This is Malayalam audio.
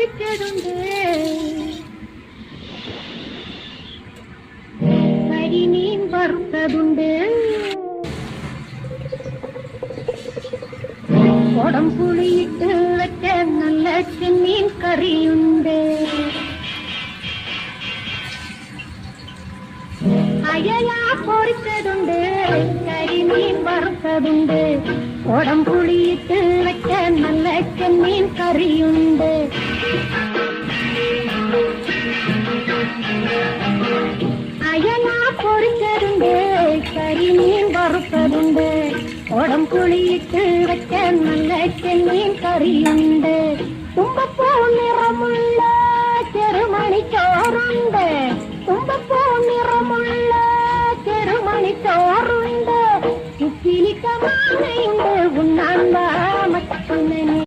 പൊരിച്ചതുണ്ട്, കരിമീൻ വറുത്തതുണ്ട്, കുടം പുളിയിട്ട് വെച്ച നല്ല ചെമ്മീൻ കറിയുണ്ട്, അയല പൊരിച്ചതുണ്ട്, കരിമീൻ വറുത്തതുണ്ട്, കുടം പുളിയിട്ട് വെച്ച നല്ല ചെമ്മീൻ കറിയുണ്ട്, അയല പൊരിച്ചതുണ്ട്, കരിമീൻ വറുത്തതുണ്ട്, കുടം പുളിയിട്ട് വെച്ച നല്ല ചെമ്മീൻ കറിയുണ്ട്, തുമ്പപ്പൂ നിറമുള്ള ചെറുമണി ചോറുണ്ട്, തുമ്പപ്പൂ നിറമുള്ള ചെറുമണി ചോറുണ്ട്, ഉപ്പിലിട്ട മാങ്ങയുണ്ട്, ഉണ്ണാൻ വാ മറ്റുനനെ.